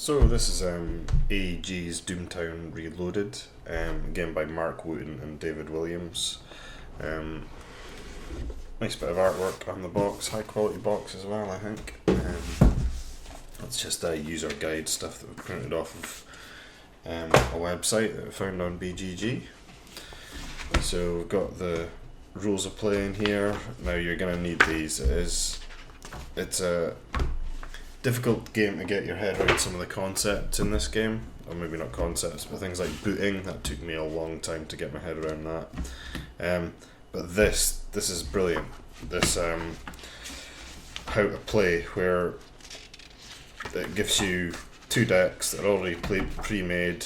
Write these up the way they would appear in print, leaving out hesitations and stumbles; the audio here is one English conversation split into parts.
So this is AEG's DOOMTOWN Reloaded, again by Mark Wooten and David Williams. Nice bit of artwork on the box, high quality box as well, I think. It's just user guide stuff that we printed off of a website that we found on BGG. So we've got the rules of play in here. Now you're going to need these. It's a difficult game to get your head around some of the concepts in this game, or maybe not concepts, but things like booting. That took me a long time to get my head around that. But this is brilliant. This how to play, where it gives you two decks that are already pre-made,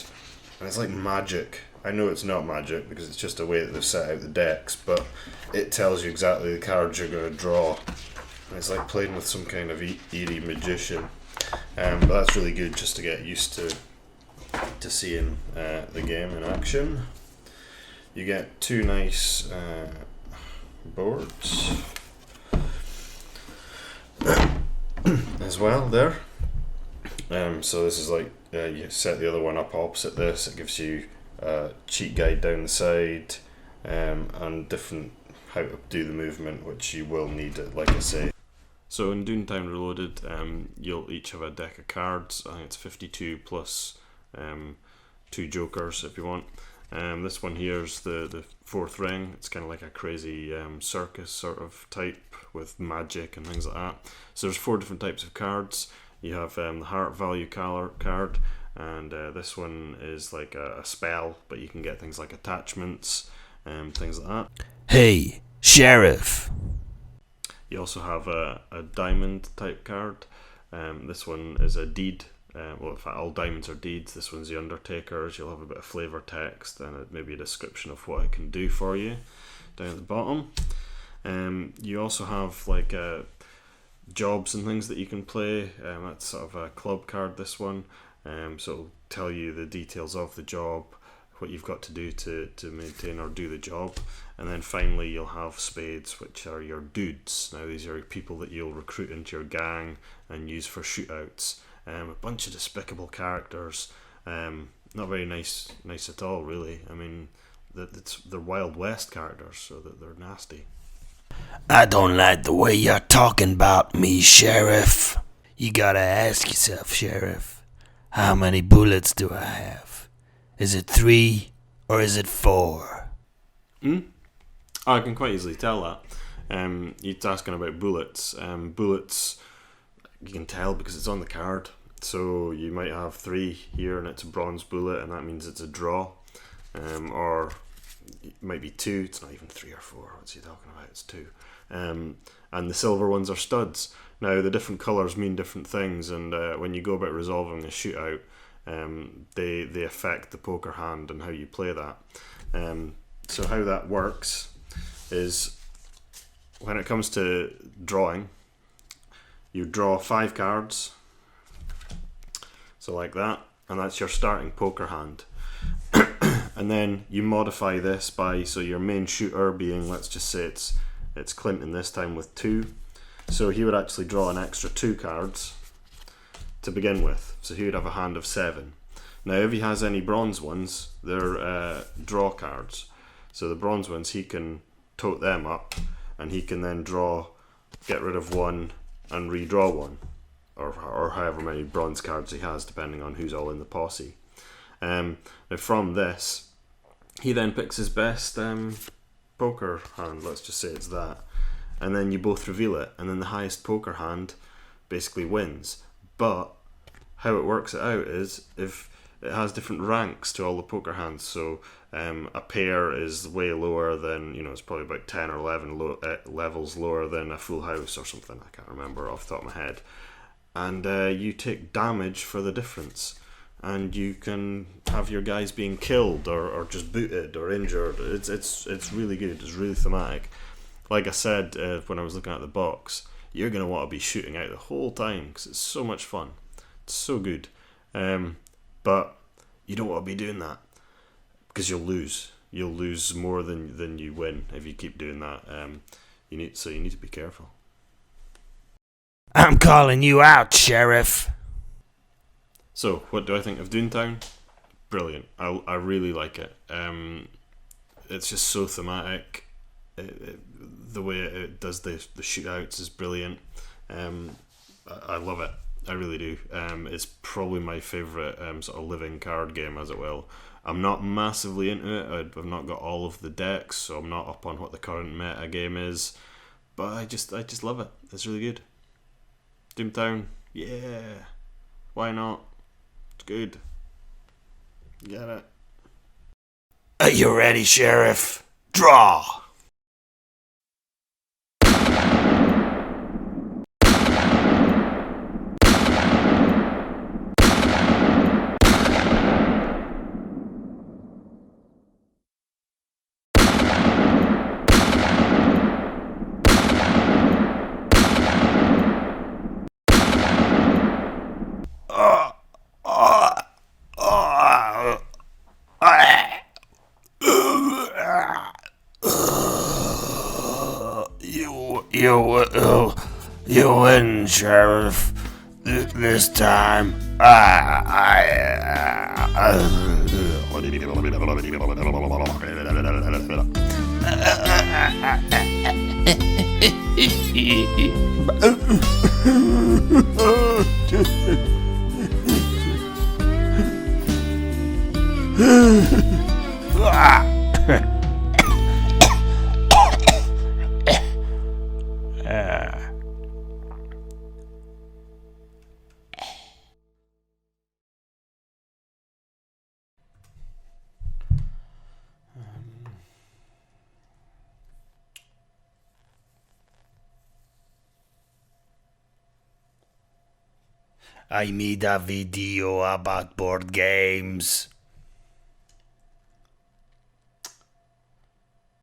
and it's like magic. I know it's not magic because it's just a way that they've set out the decks, but it tells you exactly the cards you're going to draw. And it's like playing with some kind of eerie magician. But that's really good just to get used to seeing the game in action. You get two nice boards as well there. So this is like you set the other one up opposite this. It gives you a cheat guide down the side and different how to do the movement, which you will need it, like I say. So in DOOMTOWN Reloaded, you'll each have a deck of cards. I think it's 52 plus 2 jokers if you want. This one here is the fourth ring. It's kind of like a crazy circus sort of type with magic and things like that. So there's 4 different types of cards. You have the heart value card, and this one is like a spell, but you can get things like attachments and things like that. Hey, Sheriff! You also have a diamond type card. This one is a deed. Well, in fact, all diamonds are deeds. This one's the Undertaker's. You'll have a bit of flavour text and maybe a description of what it can do for you down at the bottom. You also have like jobs and things that you can play. That's sort of a club card, this one. So it'll tell you the details of the job, what you've got to do to maintain or do the job. And then finally you'll have spades, which are your dudes. Now these are people that you'll recruit into your gang and use for shootouts. A bunch of despicable characters, not very nice at all, really. I mean, they're Wild West characters, so that they're nasty. I don't like the way you're talking about me, Sheriff. You gotta ask yourself, Sheriff, how many bullets do I have? Is it 3 or is it 4? I can quite easily tell that. You're asking about bullets. Bullets, you can tell because it's on the card. So you might have 3 here and it's a bronze bullet, and that means it's a draw. Or it might be 2, it's not even 3 or 4. What's he talking about? It's 2. And the silver ones are studs. Now the different colours mean different things, and when you go about resolving a shootout, they affect the poker hand and how you play that. So how that works is, when it comes to drawing, you draw 5 cards, so like that, and that's your starting poker hand. And then you modify this by, so your main shooter being, let's just say it's Clinton this time with 2, so he would actually draw an extra 2 cards to begin with, so he would have a hand of 7. Now if he has any bronze ones, they're draw cards, so the bronze ones he can tote them up, and he can then get rid of 1 and redraw 1, or however many bronze cards he has, depending on who's all in the posse. Now from this, he then picks his best poker hand, let's just say it's that, and then you both reveal it, and then the highest poker hand basically wins. But how it works it out is, if it has different ranks to all the poker hands, so a pair is way lower than, it's probably about 10 or 11 levels lower than a full house or something, I can't remember off the top of my head, and you take damage for the difference, and you can have your guys being killed or just booted or injured. It's really good, it's really thematic. Like I said when I was looking at the box, you're going to want to be shooting out the whole time because it's so much fun, it's so good. But you don't want to be doing that because you'll lose more than you win if you keep doing that. You need to be careful. I'm calling you out, Sheriff. So, what do I think of Doomtown? Brilliant. I really like it. It's just so thematic. The way it does the shootouts is brilliant. I love it. I really do. It's probably my favourite sort of living card game, as it will. I'm not massively into it. I've not got all of the decks, so I'm not up on what the current meta game is. But I just love it. It's really good. Doomtown, yeah. Why not? It's good. Get it. Are you ready, Sheriff? Draw! You win, Sheriff. This time, I made a video about board games.